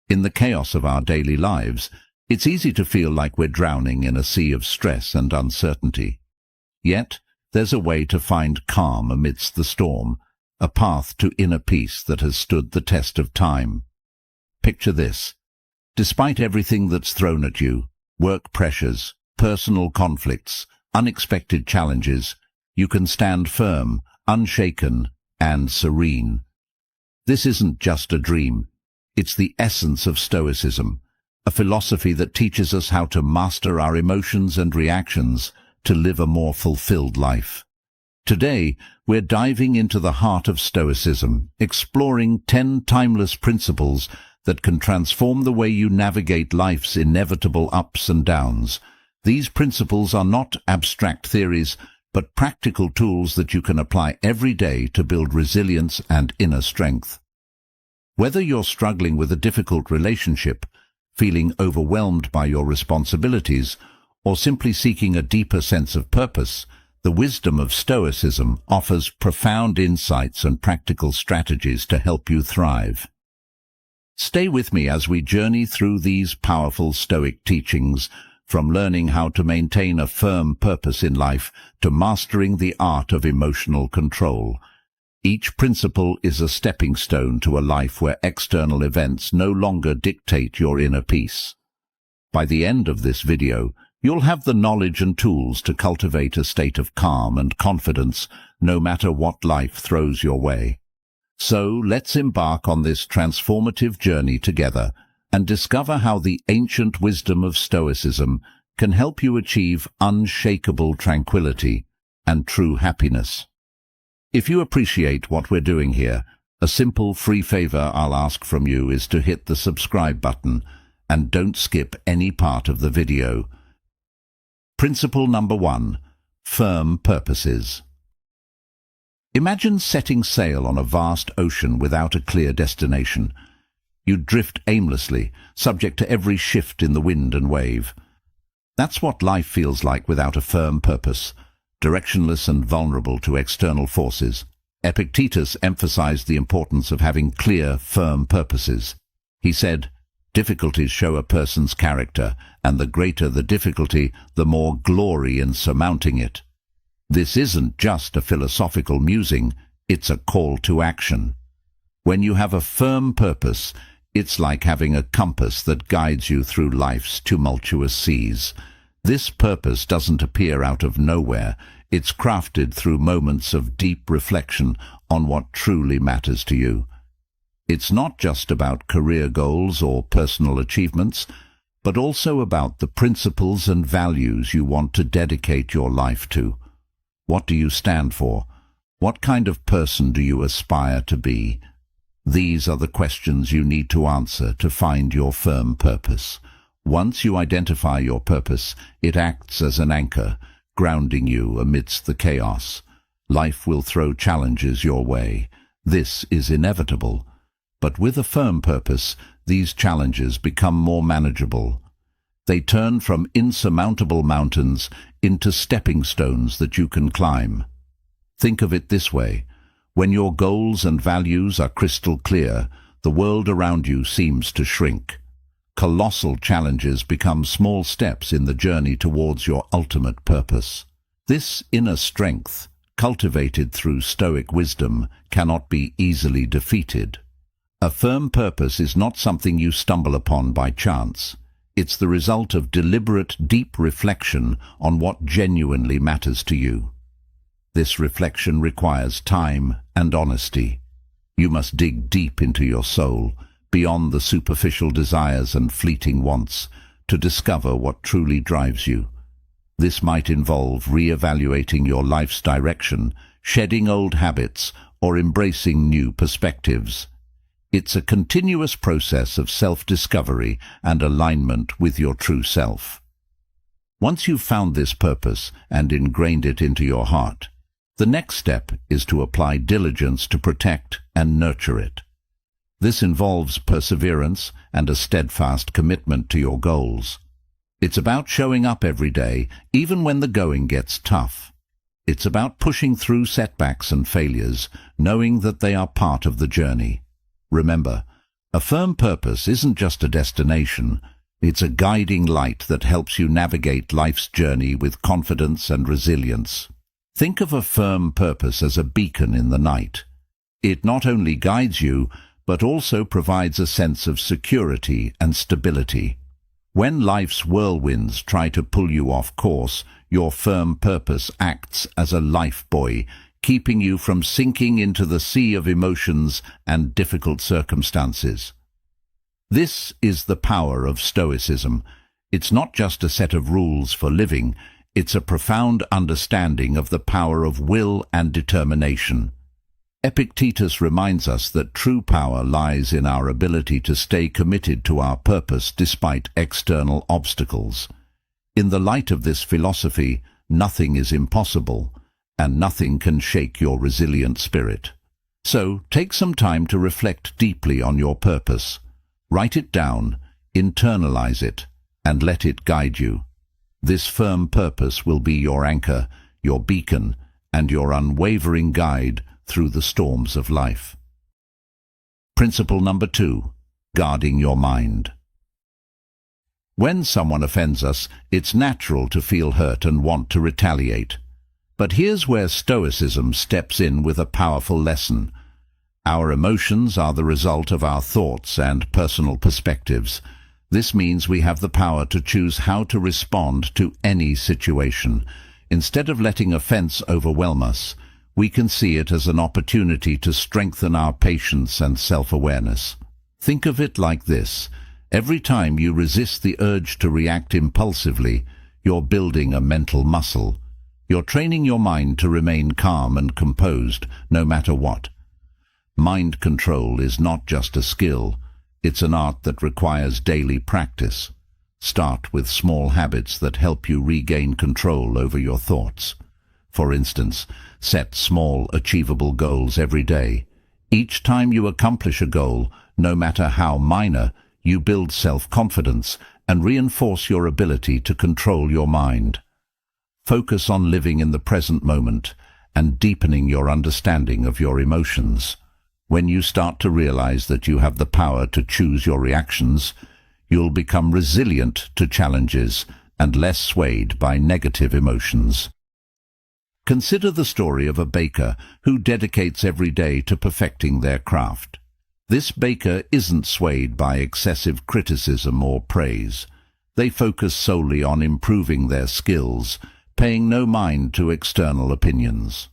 In the chaos of our daily lives, it's easy to feel like we're drowning in a sea of stress and uncertainty. Yet, there's a way to find calm amidst the storm, a path to inner peace that has stood the test of time. Picture this. Despite everything that's thrown at you, work pressures, personal conflicts, unexpected challenges, you can stand firm, unshaken, and serene. This isn't just a dream. It's the essence of Stoicism, a philosophy that teaches us how to master our emotions and reactions to live a more fulfilled life. Today, we're diving into the heart of Stoicism, exploring 10 timeless principles that can transform the way you navigate life's inevitable ups and downs. These principles are not abstract theories, but practical tools that you can apply every day to build resilience and inner strength. Whether you're struggling with a difficult relationship, feeling overwhelmed by your responsibilities, or simply seeking a deeper sense of purpose, the wisdom of Stoicism offers profound insights and practical strategies to help you thrive. Stay with me as we journey through these powerful Stoic teachings, from learning how to maintain a firm purpose in life to mastering the art of emotional control. Each principle is a stepping stone to a life where external events no longer dictate your inner peace. By the end of this video, you'll have the knowledge and tools to cultivate a state of calm and confidence no matter what life throws your way. So let's embark on this transformative journey together and discover how the ancient wisdom of Stoicism can help you achieve unshakable tranquility and true happiness. If you appreciate what we're doing here, a simple free favor I'll ask from you is to hit the subscribe button and don't skip any part of the video. Principle number 1. Firm purposes. Imagine setting sail on a vast ocean without a clear destination. You'd drift aimlessly, subject to every shift in the wind and wave. That's what life feels like without a firm purpose, directionless and vulnerable to external forces. Epictetus emphasized the importance of having clear, firm purposes. He said, "Difficulties show a person's character, and the greater the difficulty, the more glory in surmounting it." This isn't just a philosophical musing, it's a call to action. When you have a firm purpose, it's like having a compass that guides you through life's tumultuous seas. This purpose doesn't appear out of nowhere. It's crafted through moments of deep reflection on what truly matters to you. It's not just about career goals or personal achievements, but also about the principles and values you want to dedicate your life to. What do you stand for? What kind of person do you aspire to be? These are the questions you need to answer to find your firm purpose. Once you identify your purpose, it acts as an anchor, grounding you amidst the chaos. Life will throw challenges your way. This is inevitable. But with a firm purpose, these challenges become more manageable. They turn from insurmountable mountains into stepping stones that you can climb. Think of it this way. When your goals and values are crystal clear, the world around you seems to shrink. Colossal challenges become small steps in the journey towards your ultimate purpose. This inner strength, cultivated through Stoic wisdom, cannot be easily defeated. A firm purpose is not something you stumble upon by chance. It's the result of deliberate, deep reflection on what genuinely matters to you. This reflection requires time and honesty. You must dig deep into your soul, beyond the superficial desires and fleeting wants, to discover what truly drives you. This might involve re-evaluating your life's direction, shedding old habits, or embracing new perspectives. It's a continuous process of self-discovery and alignment with your true self. Once you've found this purpose and ingrained it into your heart, the next step is to apply diligence to protect and nurture it. This involves perseverance and a steadfast commitment to your goals. It's about showing up every day, even when the going gets tough. It's about pushing through setbacks and failures, knowing that they are part of the journey. Remember, A firm purpose isn't just a destination, it's a guiding light that helps you navigate life's journey with confidence and resilience. Think of a firm purpose as a beacon in the night. It not only guides you, but also provides a sense of security and stability. When life's whirlwinds try to pull you off course, your firm purpose acts as a lifebuoy, keeping you from sinking into the sea of emotions and difficult circumstances. This is the power of Stoicism. It's not just a set of rules for living, it's a profound understanding of the power of will and determination. Epictetus reminds us that true power lies in our ability to stay committed to our purpose despite external obstacles. In the light of this philosophy, nothing is impossible, and nothing can shake your resilient spirit. So, take some time to reflect deeply on your purpose. Write it down, internalize it, and let it guide you. This firm purpose will be your anchor, your beacon, and your unwavering guide through the storms of life. Principle number 2, guarding your mind. When someone offends us, it's natural to feel hurt and want to retaliate. But here's where Stoicism steps in with a powerful lesson. Our emotions are the result of our thoughts and personal perspectives. This means we have the power to choose how to respond to any situation. Instead of letting offense overwhelm us, we can see it as an opportunity to strengthen our patience and self-awareness. Think of it like this. Every time you resist the urge to react impulsively, you're building a mental muscle. You're training your mind to remain calm and composed, no matter what. Mind control is not just a skill, it's an art that requires daily practice. Start with small habits that help you regain control over your thoughts. For instance, set small, achievable goals every day. Each time you accomplish a goal, no matter how minor, you build self-confidence and reinforce your ability to control your mind. Focus on living in the present moment and deepening your understanding of your emotions. When you start to realize that you have the power to choose your reactions, you'll become resilient to challenges and less swayed by negative emotions. Consider the story of a baker who dedicates every day to perfecting their craft. This baker isn't swayed by excessive criticism or praise. They focus solely on improving their skills, paying no mind to external opinions.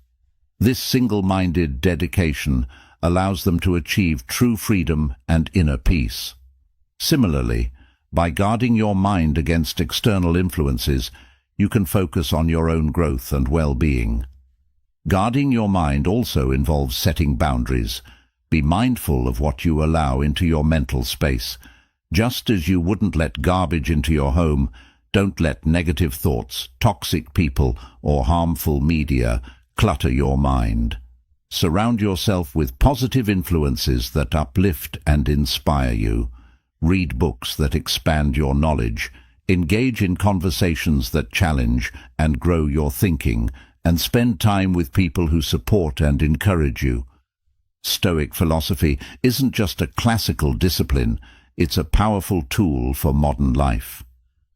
This single-minded dedication allows them to achieve true freedom and inner peace. Similarly, by guarding your mind against external influences, you can focus on your own growth and well-being. Guarding your mind also involves setting boundaries. Be mindful of what you allow into your mental space. Just as you wouldn't let garbage into your home, don't let negative thoughts, toxic people, or harmful media clutter your mind. Surround yourself with positive influences that uplift and inspire you. Read books that expand your knowledge. Engage in conversations that challenge and grow your thinking, and spend time with people who support and encourage you. Stoic philosophy isn't just a classical discipline, it's a powerful tool for modern life.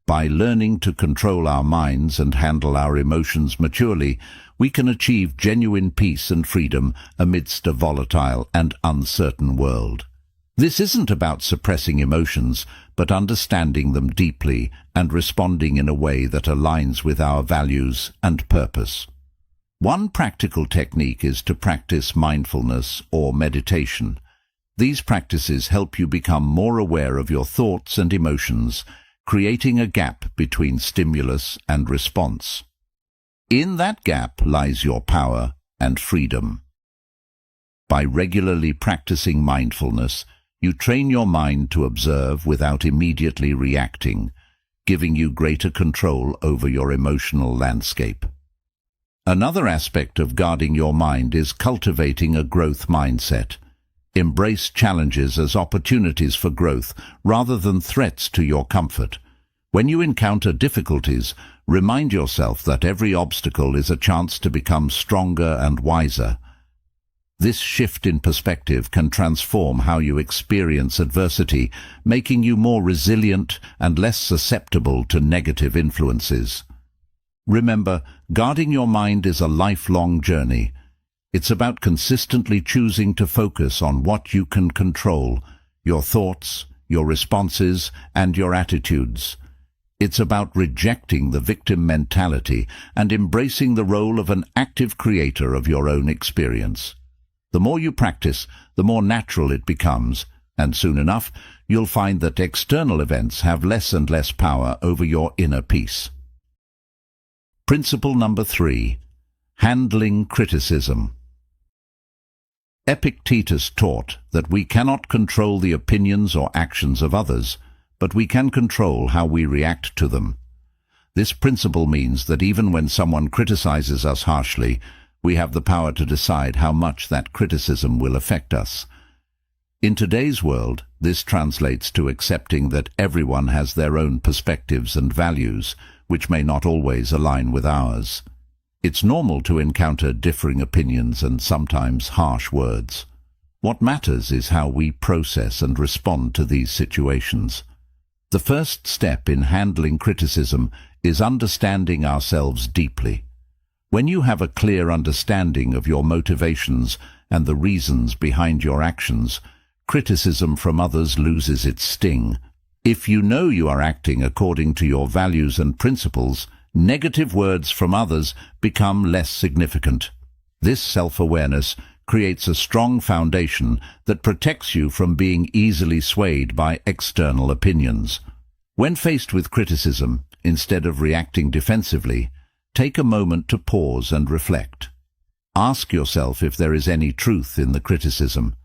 By learning to control our minds and handle our emotions maturely, we can achieve genuine peace and freedom amidst a volatile and uncertain world. This isn't about suppressing emotions, but understanding them deeply and responding in a way that aligns with our values and purpose. One practical technique is to practice mindfulness or meditation. These practices help you become more aware of your thoughts and emotions, creating a gap between stimulus and response. In that gap lies your power and freedom. By regularly practicing mindfulness, you train your mind to observe without immediately reacting, giving you greater control over your emotional landscape. Another aspect of guarding your mind is cultivating a growth mindset. Embrace challenges as opportunities for growth rather than threats to your comfort. When you encounter difficulties, remind yourself that every obstacle is a chance to become stronger and wiser. This shift in perspective can transform how you experience adversity, making you more resilient and less susceptible to negative influences. Remember, guarding your mind is a lifelong journey. It's about consistently choosing to focus on what you can control, your thoughts, your responses, and your attitudes. It's about rejecting the victim mentality and embracing the role of an active creator of your own experience. The more you practice, the more natural it becomes, and soon enough, you'll find that external events have less and less power over your inner peace. Principle number 3. Handling criticism. Epictetus taught that we cannot control the opinions or actions of others, but we can control how we react to them. This principle means that even when someone criticizes us harshly, we have the power to decide how much that criticism will affect us. In today's world, this translates to accepting that everyone has their own perspectives and values, which may not always align with ours. It's normal to encounter differing opinions and sometimes harsh words. What matters is how we process and respond to these situations. The first step in handling criticism is understanding ourselves deeply. When you have a clear understanding of your motivations and the reasons behind your actions, criticism from others loses its sting. If you know you are acting according to your values and principles, negative words from others become less significant. This self-awareness creates a strong foundation that protects you from being easily swayed by external opinions. When faced with criticism, instead of reacting defensively, take a moment to pause and reflect. Ask yourself if there is any truth in the criticism.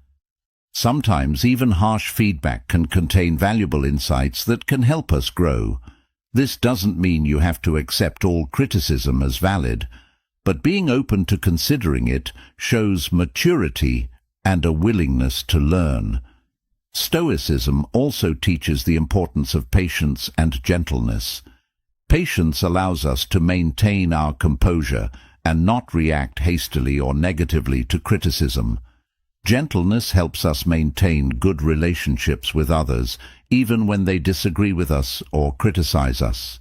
Sometimes even harsh feedback can contain valuable insights that can help us grow. This doesn't mean you have to accept all criticism as valid, but being open to considering it shows maturity and a willingness to learn. Stoicism also teaches the importance of patience and gentleness. Patience allows us to maintain our composure and not react hastily or negatively to criticism. Gentleness helps us maintain good relationships with others, even when they disagree with us or criticize us.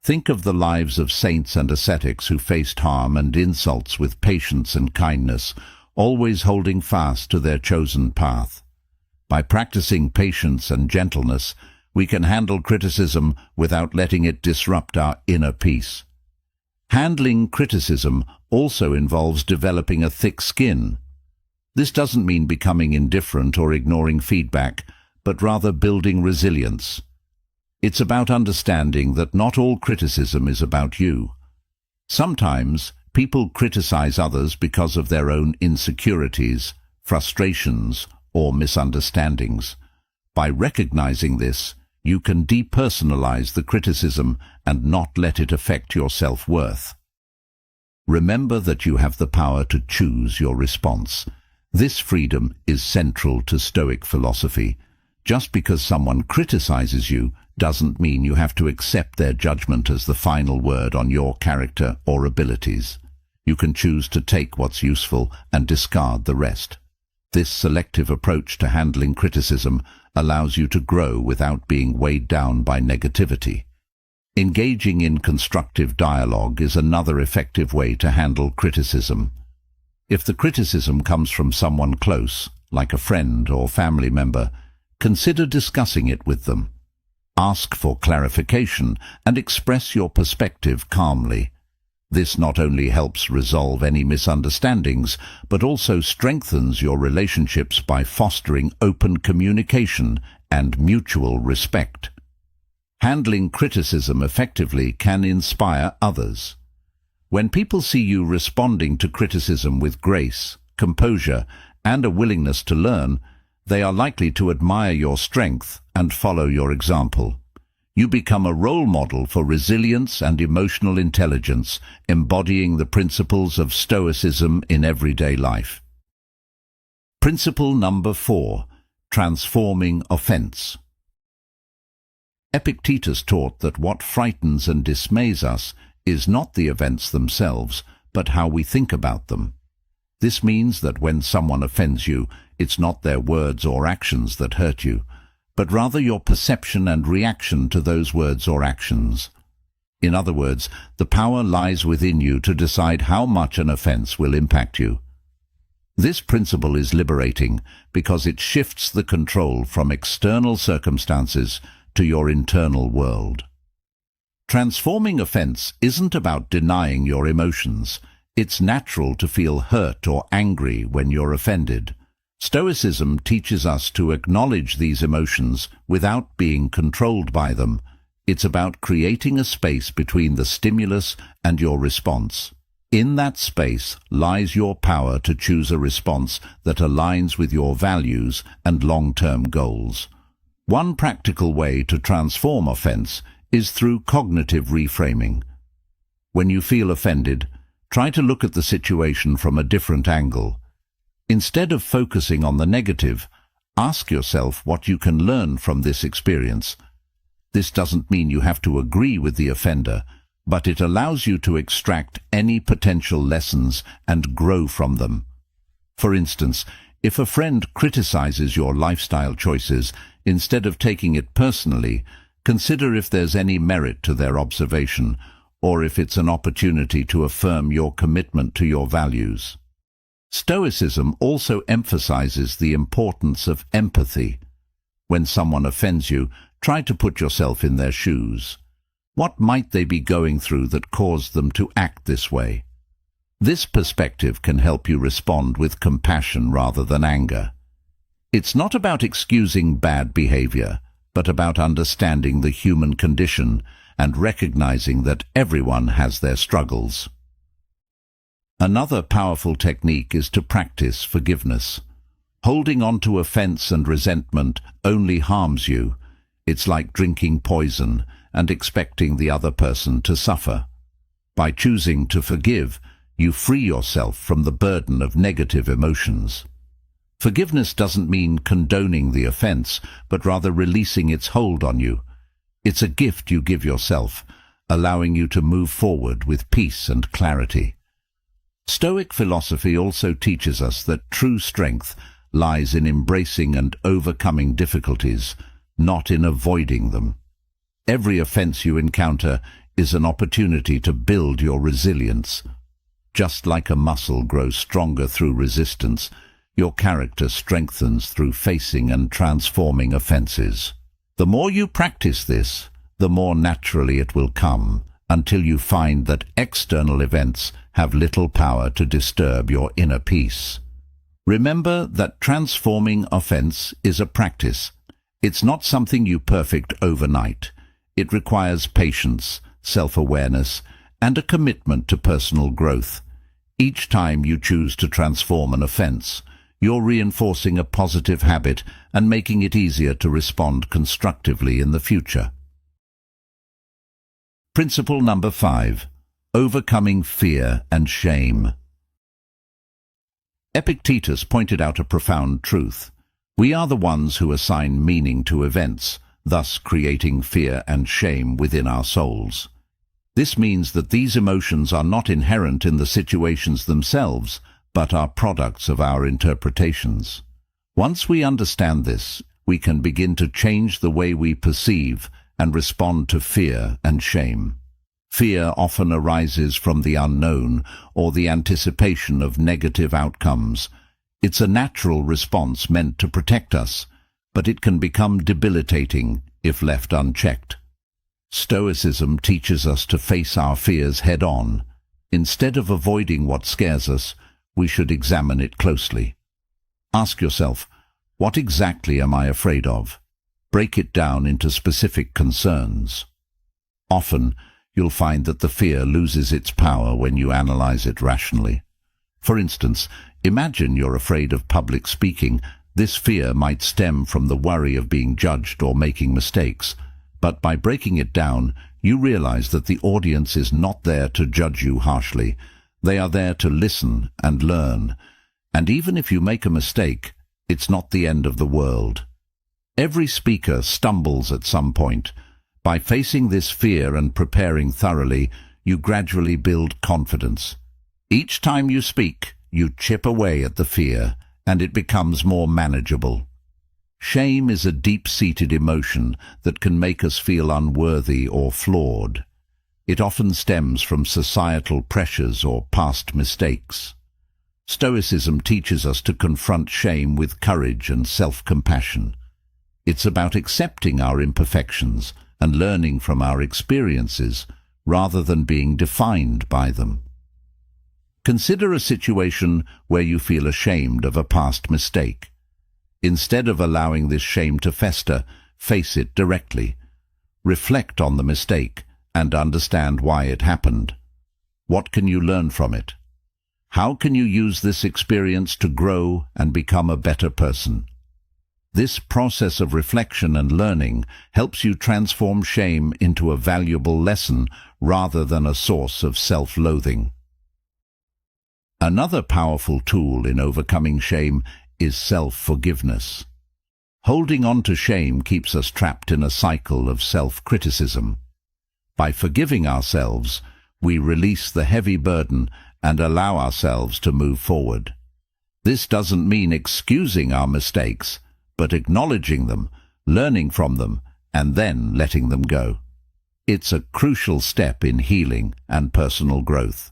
Think of the lives of saints and ascetics who faced harm and insults with patience and kindness, always holding fast to their chosen path. By practicing patience and gentleness, we can handle criticism without letting it disrupt our inner peace. Handling criticism also involves developing a thick skin. This doesn't mean becoming indifferent or ignoring feedback, but rather building resilience. It's about understanding that not all criticism is about you. Sometimes people criticize others because of their own insecurities, frustrations, or misunderstandings. By recognizing this, you can depersonalize the criticism and not let it affect your self-worth. Remember that you have the power to choose your response. This freedom is central to Stoic philosophy. Just because someone criticizes you doesn't mean you have to accept their judgment as the final word on your character or abilities. You can choose to take what's useful and discard the rest. This selective approach to handling criticism allows you to grow without being weighed down by negativity. Engaging in constructive dialogue is another effective way to handle criticism. If the criticism comes from someone close, like a friend or family member, consider discussing it with them. Ask for clarification and express your perspective calmly. This not only helps resolve any misunderstandings, but also strengthens your relationships by fostering open communication and mutual respect. Handling criticism effectively can inspire others. When people see you responding to criticism with grace, composure, and a willingness to learn, they are likely to admire your strength and follow your example. You become a role model for resilience and emotional intelligence, embodying the principles of Stoicism in everyday life. Principle number 4. Transforming offense. Epictetus taught that what frightens and dismays us is not the events themselves, but how we think about them. This means that when someone offends you, it's not their words or actions that hurt you, but rather your perception and reaction to those words or actions. In other words, the power lies within you to decide how much an offense will impact you. This principle is liberating because it shifts the control from external circumstances to your internal world. Transforming offense isn't about denying your emotions. It's natural to feel hurt or angry when you're offended. Stoicism teaches us to acknowledge these emotions without being controlled by them. It's about creating a space between the stimulus and your response. In that space lies your power to choose a response that aligns with your values and long-term goals. One practical way to transform offense is through cognitive reframing. When you feel offended, try to look at the situation from a different angle. Instead of focusing on the negative, ask yourself what you can learn from this experience. This doesn't mean you have to agree with the offender, but it allows you to extract any potential lessons and grow from them. For instance, if a friend criticizes your lifestyle choices, instead of taking it personally, consider if there's any merit to their observation, or if it's an opportunity to affirm your commitment to your values. Stoicism also emphasizes the importance of empathy. When someone offends you, try to put yourself in their shoes. What might they be going through that caused them to act this way? This perspective can help you respond with compassion rather than anger. It's not about excusing bad behavior, but about understanding the human condition and recognizing that everyone has their struggles. Another powerful technique is to practice forgiveness. Holding on to offense and resentment only harms you. It's like drinking poison and expecting the other person to suffer. By choosing to forgive, you free yourself from the burden of negative emotions. Forgiveness doesn't mean condoning the offense, but rather releasing its hold on you. It's a gift you give yourself, allowing you to move forward with peace and clarity. Stoic philosophy also teaches us that true strength lies in embracing and overcoming difficulties, not in avoiding them. Every offense you encounter is an opportunity to build your resilience. Just like a muscle grows stronger through resistance, your character strengthens through facing and transforming offenses. The more you practice this, the more naturally it will come, until you find that external events have little power to disturb your inner peace. Remember that transforming offense is a practice. It's not something you perfect overnight. It requires patience, self-awareness, and a commitment to personal growth. Each time you choose to transform an offense, you're reinforcing a positive habit and making it easier to respond constructively in the future. Principle number 5. Overcoming fear and shame. Epictetus pointed out a profound truth. We are the ones who assign meaning to events, thus creating fear and shame within our souls. This means that these emotions are not inherent in the situations themselves, but are products of our interpretations. Once we understand this, we can begin to change the way we perceive and respond to fear and shame. Fear often arises from the unknown or the anticipation of negative outcomes. It's a natural response meant to protect us, but it can become debilitating if left unchecked. Stoicism teaches us to face our fears head-on. Instead of avoiding what scares us, we should examine it closely. Ask yourself, what exactly am I afraid of? Break it down into specific concerns. Often, you'll find that the fear loses its power when you analyze it rationally. For instance, imagine you're afraid of public speaking. This fear might stem from the worry of being judged or making mistakes. But by breaking it down, you realize that the audience is not there to judge you harshly. They are there to listen and learn. And even if you make a mistake, it's not the end of the world. Every speaker stumbles at some point. By facing this fear and preparing thoroughly, you gradually build confidence. Each time you speak, you chip away at the fear, and it becomes more manageable. Shame is a deep-seated emotion that can make us feel unworthy or flawed. It often stems from societal pressures or past mistakes. Stoicism teaches us to confront shame with courage and self-compassion. It's about accepting our imperfections and learning from our experiences rather than being defined by them. Consider a situation where you feel ashamed of a past mistake. Instead of allowing this shame to fester, face it directly. Reflect on the mistake and understand why it happened. What can you learn from it? How can you use this experience to grow and become a better person? This process of reflection and learning helps you transform shame into a valuable lesson rather than a source of self-loathing. Another powerful tool in overcoming shame is self-forgiveness. Holding on to shame keeps us trapped in a cycle of self-criticism. By forgiving ourselves, we release the heavy burden and allow ourselves to move forward. This doesn't mean excusing our mistakes, but acknowledging them, learning from them, and then letting them go. It's a crucial step in healing and personal growth.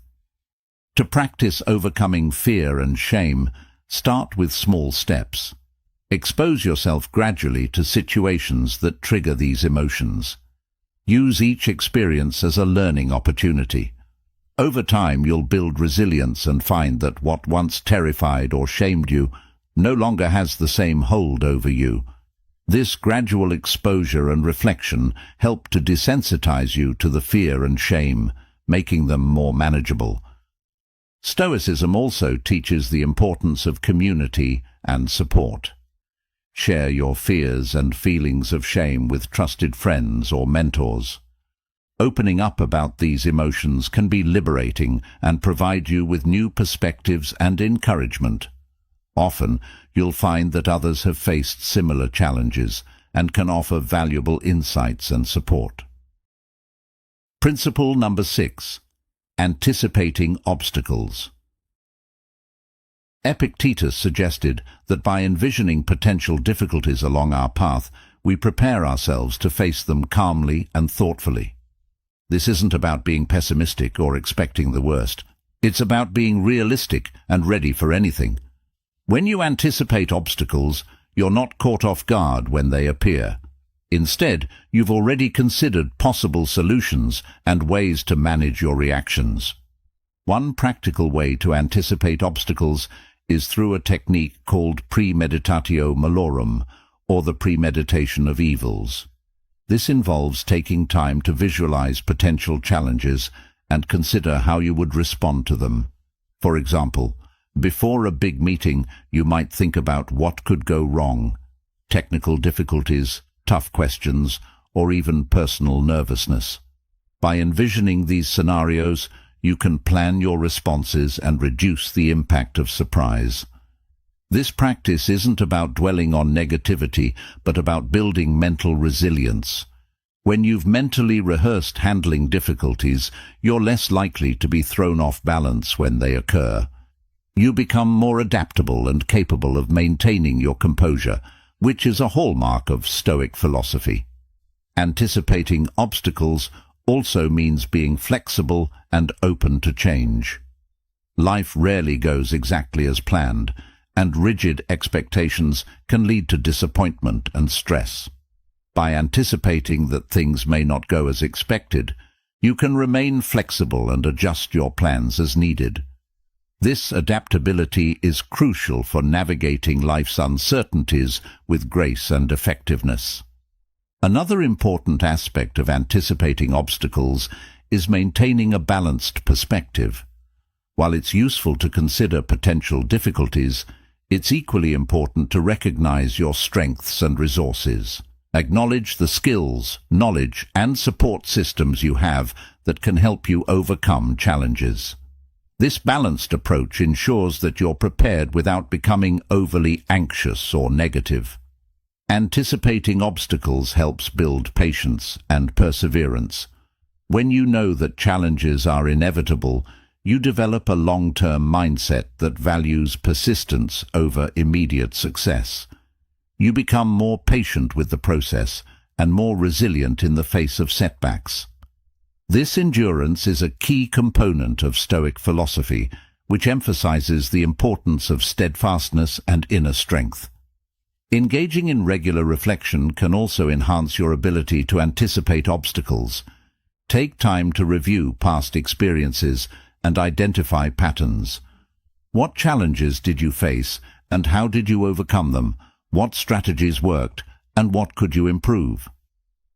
To practice overcoming fear and shame, start with small steps. Expose yourself gradually to situations that trigger these emotions. Use each experience as a learning opportunity. Over time, you'll build resilience and find that what once terrified or shamed you no longer has the same hold over you. This gradual exposure and reflection help to desensitize you to the fear and shame, making them more manageable. Stoicism also teaches the importance of community and support. Share your fears and feelings of shame with trusted friends or mentors. Opening up about these emotions can be liberating and provide you with new perspectives and encouragement. Often, you'll find that others have faced similar challenges and can offer valuable insights and support. Principle number 6. Anticipating obstacles. Epictetus suggested that by envisioning potential difficulties along our path, we prepare ourselves to face them calmly and thoughtfully. This isn't about being pessimistic or expecting the worst. It's about being realistic and ready for anything. When you anticipate obstacles, you're not caught off guard when they appear. Instead, you've already considered possible solutions and ways to manage your reactions. One practical way to anticipate obstacles is through a technique called premeditatio malorum, or the premeditation of evils. This involves taking time to visualize potential challenges and consider how you would respond to them. For example, before a big meeting, you might think about what could go wrong: technical difficulties, tough questions, or even personal nervousness. By envisioning these scenarios, you can plan your responses and reduce the impact of surprise. This practice isn't about dwelling on negativity, but about building mental resilience. When you've mentally rehearsed handling difficulties, you're less likely to be thrown off balance when they occur. You become more adaptable and capable of maintaining your composure, which is a hallmark of Stoic philosophy. Anticipating obstacles also means being flexible and open to change. Life rarely goes exactly as planned, and rigid expectations can lead to disappointment and stress. By anticipating that things may not go as expected, you can remain flexible and adjust your plans as needed. This adaptability is crucial for navigating life's uncertainties with grace and effectiveness. Another important aspect of anticipating obstacles is maintaining a balanced perspective. While it's useful to consider potential difficulties, it's equally important to recognize your strengths and resources. Acknowledge the skills, knowledge, and support systems you have that can help you overcome challenges. This balanced approach ensures that you're prepared without becoming overly anxious or negative. Anticipating obstacles helps build patience and perseverance. When you know that challenges are inevitable, You develop a long-term mindset that values persistence over immediate success. You become more patient with the process and more resilient in the face of setbacks. This endurance is a key component of Stoic philosophy, which emphasizes the importance of steadfastness and inner strength. Engaging in regular reflection can also enhance your ability to anticipate obstacles. Take time to review past experiences and identify patterns. What challenges did you face, and how did you overcome them? What strategies worked, and what could you improve?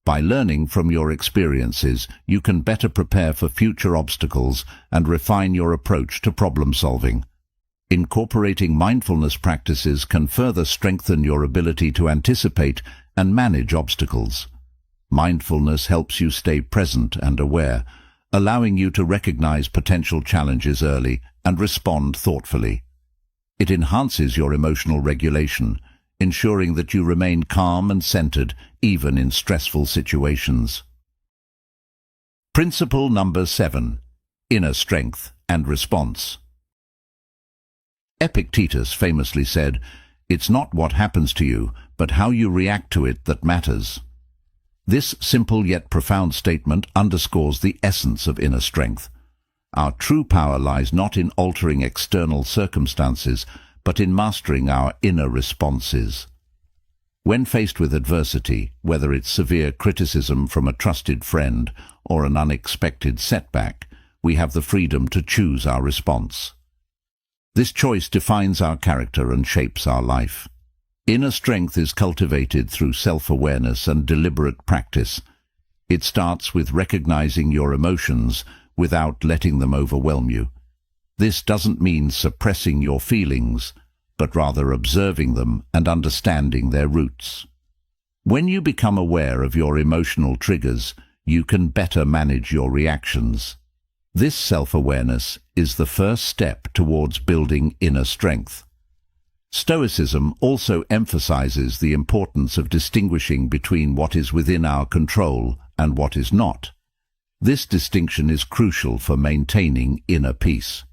By learning from your experiences, you can better prepare for future obstacles and refine your approach to problem solving. Incorporating mindfulness practices can further strengthen your ability to anticipate and manage obstacles. Mindfulness helps you stay present and aware, allowing you to recognize potential challenges early and respond thoughtfully. It enhances your emotional regulation, ensuring that you remain calm and centered even in stressful situations. Principle number 7. Inner strength and response. Epictetus famously said, "It's not what happens to you, but how you react to it that matters." This simple yet profound statement underscores the essence of inner strength. Our true power lies not in altering external circumstances, but in mastering our inner responses. When faced with adversity, whether it's severe criticism from a trusted friend or an unexpected setback, we have the freedom to choose our response. This choice defines our character and shapes our life. Inner strength is cultivated through self-awareness and deliberate practice. It starts with recognizing your emotions without letting them overwhelm you. This doesn't mean suppressing your feelings, but rather observing them and understanding their roots. When you become aware of your emotional triggers, you can better manage your reactions. This self-awareness is the first step towards building inner strength. Stoicism also emphasizes the importance of distinguishing between what is within our control and what is not. This distinction is crucial for maintaining inner peace.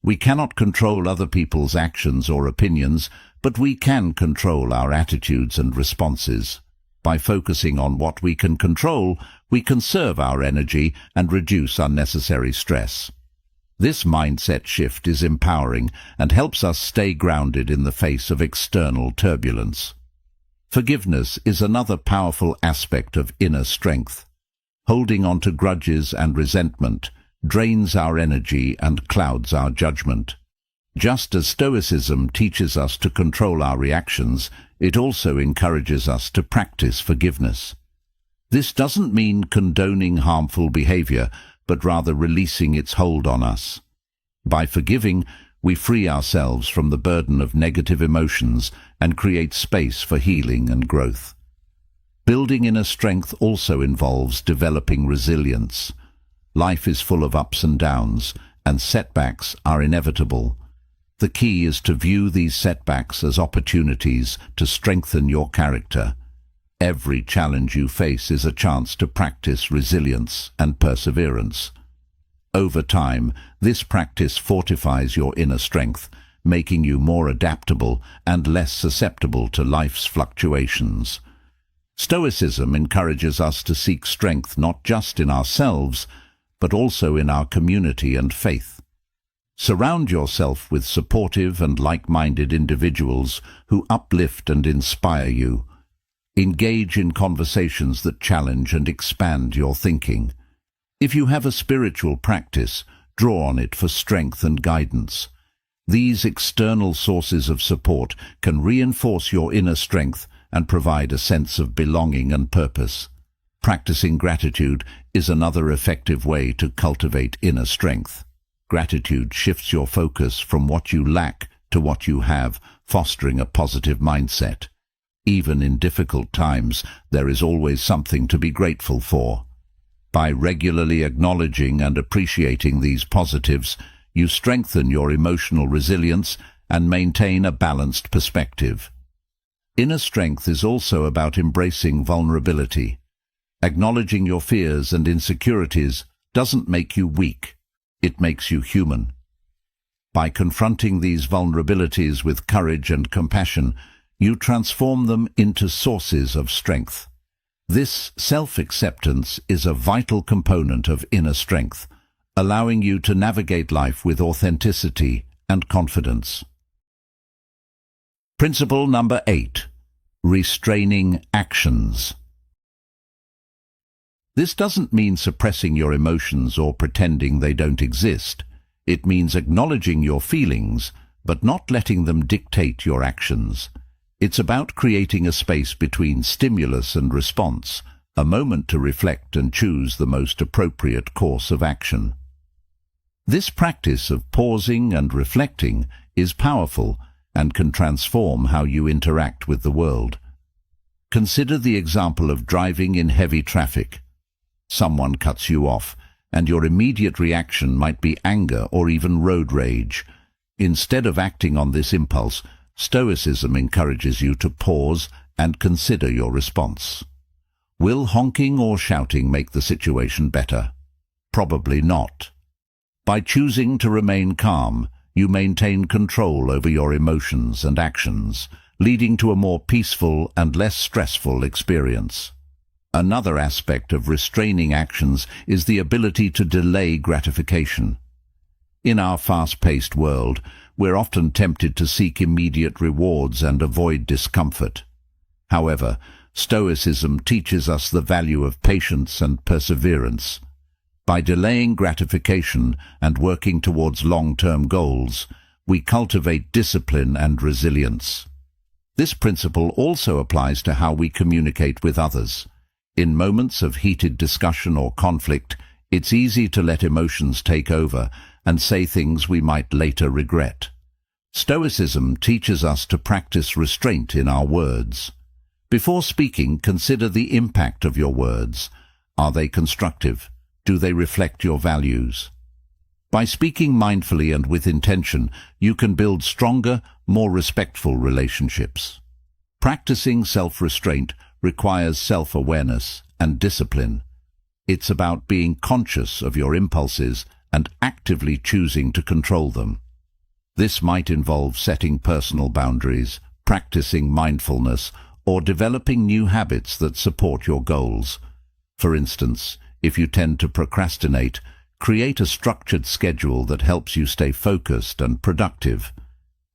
We cannot control other people's actions or opinions, but we can control our attitudes and responses. By focusing on what we can control, we conserve our energy and reduce unnecessary stress. This mindset shift is empowering and helps us stay grounded in the face of external turbulence. Forgiveness is another powerful aspect of inner strength. Holding on to grudges and resentment drains our energy and clouds our judgment. Just as Stoicism teaches us to control our reactions, it also encourages us to practice forgiveness. This doesn't mean condoning harmful behavior, but rather releasing its hold on us. By forgiving, we free ourselves from the burden of negative emotions and create space for healing and growth. Building inner strength also involves developing resilience. Life is full of ups and downs, and setbacks are inevitable. The key is to view these setbacks as opportunities to strengthen your character. Every challenge you face is a chance to practice resilience and perseverance. Over time, this practice fortifies your inner strength, making you more adaptable and less susceptible to life's fluctuations. Stoicism encourages us to seek strength not just in ourselves, but also in our community and faith. Surround yourself with supportive and like-minded individuals who uplift and inspire you. Engage in conversations that challenge and expand your thinking. If you have a spiritual practice, draw on it for strength and guidance. These external sources of support can reinforce your inner strength and provide a sense of belonging and purpose. Practicing gratitude is another effective way to cultivate inner strength. Gratitude shifts your focus from what you lack to what you have, fostering a positive mindset. Even in difficult times, there is always something to be grateful for. By regularly acknowledging and appreciating these positives, you strengthen your emotional resilience and maintain a balanced perspective. Inner strength is also about embracing vulnerability. Acknowledging your fears and insecurities doesn't make you weak. It makes you human. By confronting these vulnerabilities with courage and compassion, you transform them into sources of strength. This self-acceptance is a vital component of inner strength, allowing you to navigate life with authenticity and confidence. Principle number 8. Restraining actions. This doesn't mean suppressing your emotions or pretending they don't exist. It means acknowledging your feelings, but not letting them dictate your actions. It's about creating a space between stimulus and response, a moment to reflect and choose the most appropriate course of action. This practice of pausing and reflecting is powerful and can transform how you interact with the world. Consider the example of driving in heavy traffic. Someone cuts you off, and your immediate reaction might be anger or even road rage. Instead of acting on this impulse, Stoicism encourages you to pause and consider your response. Will honking or shouting make the situation better? Probably not. By choosing to remain calm, you maintain control over your emotions and actions, leading to a more peaceful and less stressful experience. Another aspect of restraining actions is the ability to delay gratification. In our fast-paced world, we're often tempted to seek immediate rewards and avoid discomfort. However, Stoicism teaches us the value of patience and perseverance. By delaying gratification and working towards long-term goals, we cultivate discipline and resilience. This principle also applies to how we communicate with others. In moments of heated discussion or conflict, it's easy to let emotions take over and say things we might later regret. Stoicism teaches us to practice restraint in our words. Before speaking, consider the impact of your words. Are they constructive? Do they reflect your values? By speaking mindfully and with intention, you can build stronger, more respectful relationships. Practicing self-restraint requires self-awareness and discipline. It's about being conscious of your impulses and actively choosing to control them. This might involve setting personal boundaries, practicing mindfulness, or developing new habits that support your goals. For instance, if you tend to procrastinate, create a structured schedule that helps you stay focused and productive.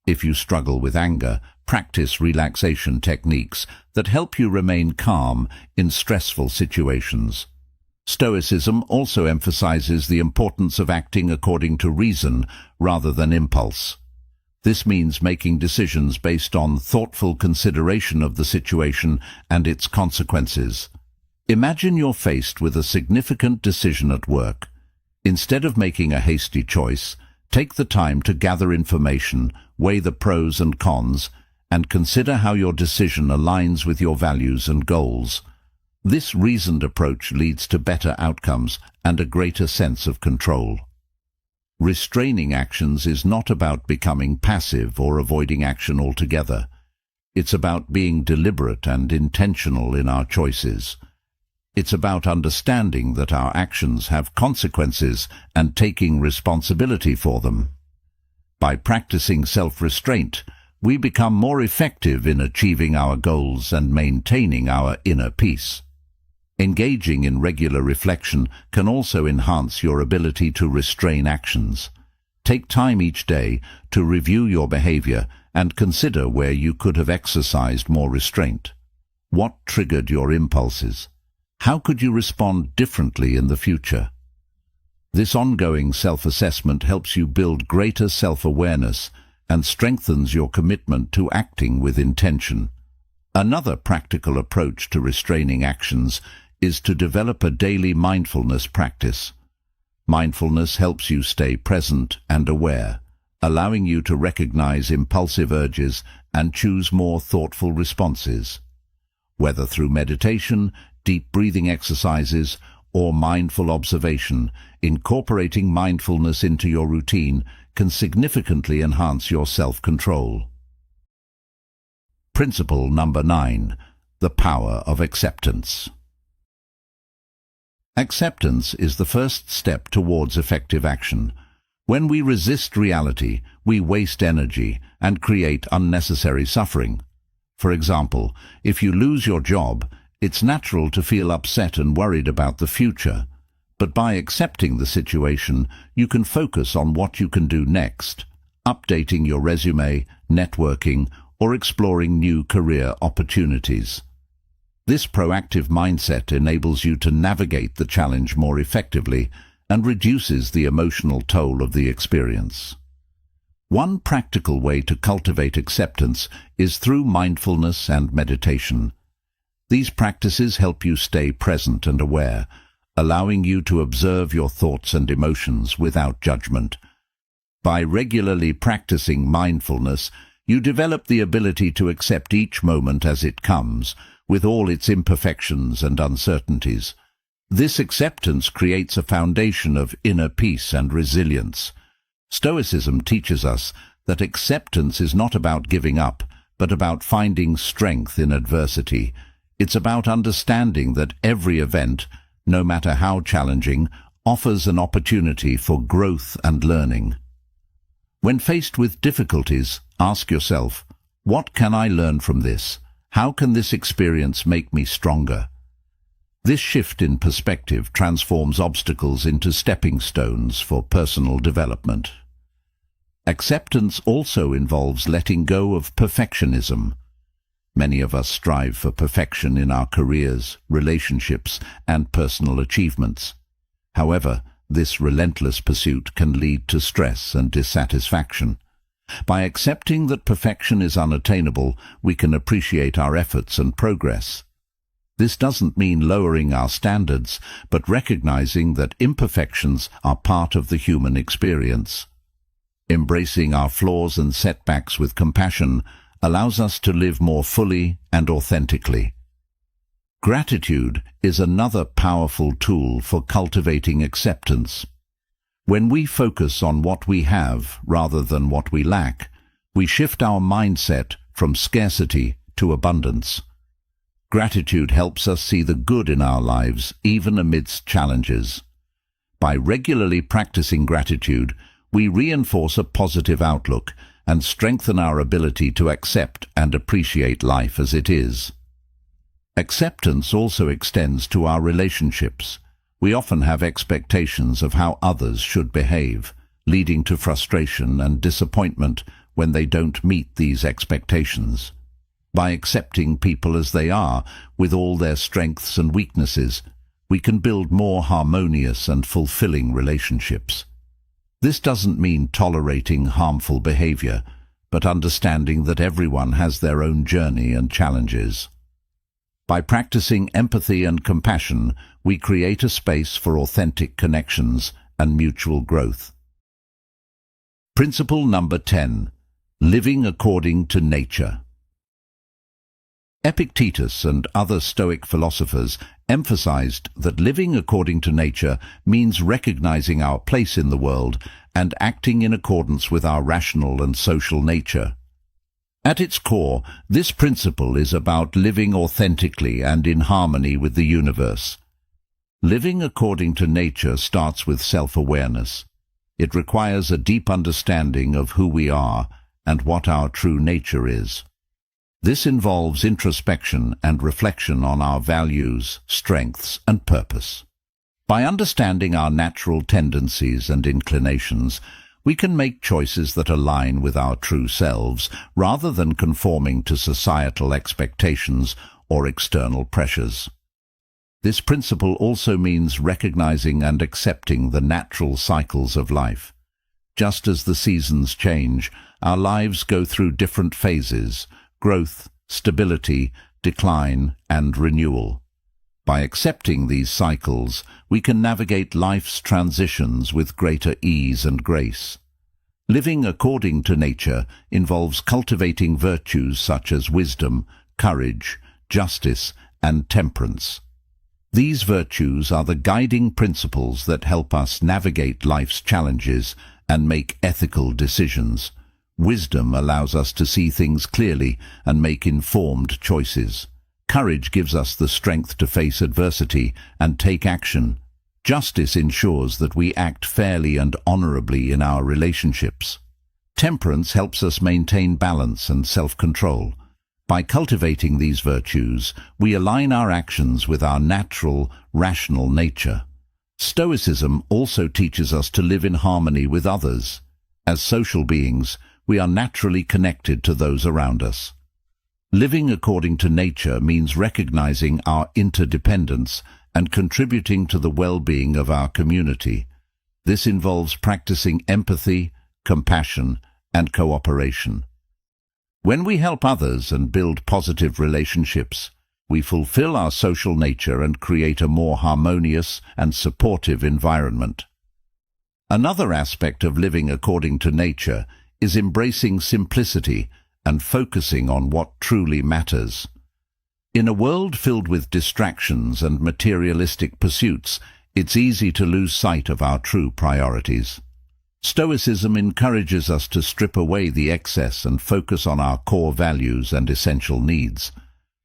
If you struggle with anger, practice relaxation techniques that help you remain calm in stressful situations. Stoicism also emphasizes the importance of acting according to reason rather than impulse. This means making decisions based on thoughtful consideration of the situation and its consequences. Imagine you're faced with a significant decision at work. Instead of making a hasty choice, take the time to gather information, weigh the pros and cons, and consider how your decision aligns with your values and goals. This reasoned approach leads to better outcomes and a greater sense of control. Restraining actions is not about becoming passive or avoiding action altogether. It's about being deliberate and intentional in our choices. It's about understanding that our actions have consequences and taking responsibility for them. By practicing self-restraint, we become more effective in achieving our goals and maintaining our inner peace. Engaging in regular reflection can also enhance your ability to restrain actions. Take time each day to review your behavior and consider where you could have exercised more restraint. What triggered your impulses? How could you respond differently in the future? This ongoing self-assessment helps you build greater self-awareness and strengthens your commitment to acting with intention. Another practical approach to restraining actions is to develop a daily mindfulness practice. Mindfulness helps you stay present and aware, allowing you to recognize impulsive urges and choose more thoughtful responses. Whether through meditation, deep breathing exercises, or mindful observation, incorporating mindfulness into your routine can significantly enhance your self-control. Principle number 9. The power of acceptance. Acceptance is the first step towards effective action. When we resist reality, we waste energy and create unnecessary suffering. For example, if you lose your job, it's natural to feel upset and worried about the future. But by accepting the situation, you can focus on what you can do next, updating your resume, networking, or exploring new career opportunities. This proactive mindset enables you to navigate the challenge more effectively and reduces the emotional toll of the experience. One practical way to cultivate acceptance is through mindfulness and meditation. These practices help you stay present and aware, allowing you to observe your thoughts and emotions without judgment. By regularly practicing mindfulness, you develop the ability to accept each moment as it comes, with all its imperfections and uncertainties. This acceptance creates a foundation of inner peace and resilience. Stoicism teaches us that acceptance is not about giving up, but about finding strength in adversity. It's about understanding that every event, no matter how challenging, offers an opportunity for growth and learning. When faced with difficulties, ask yourself, what can I learn from this? How can this experience make me stronger? This shift in perspective transforms obstacles into stepping stones for personal development. Acceptance also involves letting go of perfectionism. Many of us strive for perfection in our careers, relationships, and personal achievements. However, this relentless pursuit can lead to stress and dissatisfaction. By accepting that perfection is unattainable, we can appreciate our efforts and progress. This doesn't mean lowering our standards, but recognizing that imperfections are part of the human experience. Embracing our flaws and setbacks with compassion allows us to live more fully and authentically. Gratitude is another powerful tool for cultivating acceptance. When we focus on what we have rather than what we lack, we shift our mindset from scarcity to abundance. Gratitude helps us see the good in our lives, even amidst challenges. By regularly practicing gratitude, we reinforce a positive outlook and strengthen our ability to accept and appreciate life as it is. Acceptance also extends to our relationships. We often have expectations of how others should behave, leading to frustration and disappointment when they don't meet these expectations. By accepting people as they are, with all their strengths and weaknesses, we can build more harmonious and fulfilling relationships. This doesn't mean tolerating harmful behavior, but understanding that everyone has their own journey and challenges. By practicing empathy and compassion, we create a space for authentic connections and mutual growth. Principle number 10. Living according to nature. Epictetus and other Stoic philosophers emphasized that living according to nature means recognizing our place in the world and acting in accordance with our rational and social nature. At its core, this principle is about living authentically and in harmony with the universe. Living according to nature starts with self-awareness. It requires a deep understanding of who we are and what our true nature is. This involves introspection and reflection on our values, strengths, and purpose. By understanding our natural tendencies and inclinations, we can make choices that align with our true selves rather than conforming to societal expectations or external pressures. This principle also means recognizing and accepting the natural cycles of life. Just as the seasons change, our lives go through different phases: growth, stability, decline, and renewal. By accepting these cycles, we can navigate life's transitions with greater ease and grace. Living according to nature involves cultivating virtues such as wisdom, courage, justice, and temperance. These virtues are the guiding principles that help us navigate life's challenges and make ethical decisions. Wisdom allows us to see things clearly and make informed choices. Courage gives us the strength to face adversity and take action. Justice ensures that we act fairly and honorably in our relationships. Temperance helps us maintain balance and self-control. By cultivating these virtues, we align our actions with our natural, rational nature. Stoicism also teaches us to live in harmony with others. As social beings, we are naturally connected to those around us. Living according to nature means recognizing our interdependence and contributing to the well-being of our community. This involves practicing empathy, compassion, and cooperation. When we help others and build positive relationships, we fulfill our social nature and create a more harmonious and supportive environment. Another aspect of living according to nature is embracing simplicity and focusing on what truly matters. In a world filled with distractions and materialistic pursuits, it's easy to lose sight of our true priorities. Stoicism encourages us to strip away the excess and focus on our core values and essential needs.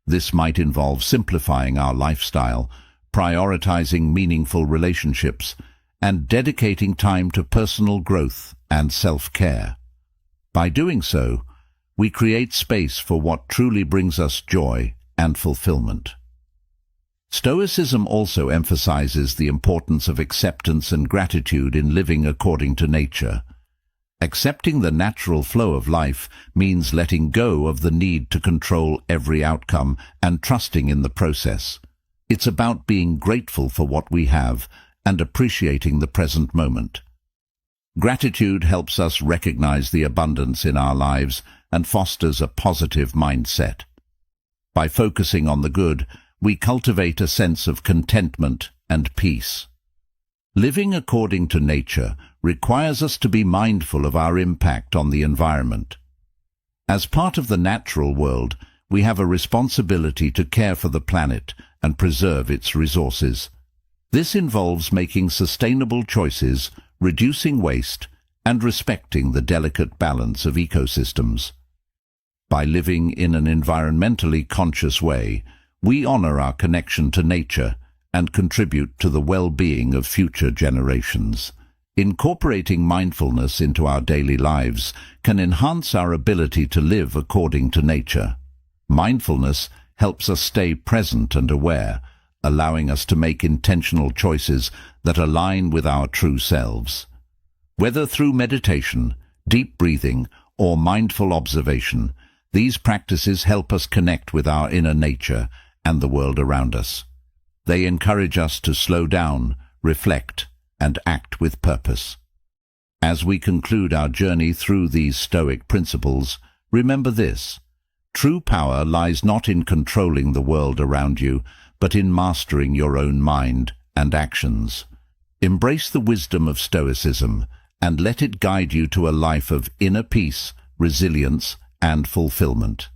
This might involve simplifying our lifestyle, prioritizing meaningful relationships, and dedicating time to personal growth and self-care. By doing so, we create space for what truly brings us joy and fulfillment. Stoicism also emphasizes the importance of acceptance and gratitude in living according to nature. Accepting the natural flow of life means letting go of the need to control every outcome and trusting in the process. It's about being grateful for what we have and appreciating the present moment. Gratitude helps us recognize the abundance in our lives and fosters a positive mindset. By focusing on the good, we cultivate a sense of contentment and peace. Living according to nature requires us to be mindful of our impact on the environment. As part of the natural world, we have a responsibility to care for the planet and preserve its resources. This involves making sustainable choices, reducing waste, and respecting the delicate balance of ecosystems. By living in an environmentally conscious way, we honor our connection to nature and contribute to the well-being of future generations. Incorporating mindfulness into our daily lives can enhance our ability to live according to nature. Mindfulness helps us stay present and aware, allowing us to make intentional choices that align with our true selves. Whether through meditation, deep breathing, or mindful observation, these practices help us connect with our inner nature and the world around us. They encourage us to slow down, reflect, and act with purpose. As we conclude our journey through these Stoic principles, remember this: true power lies not in controlling the world around you, but in mastering your own mind and actions. Embrace the wisdom of Stoicism and let it guide you to a life of inner peace, resilience, and fulfillment.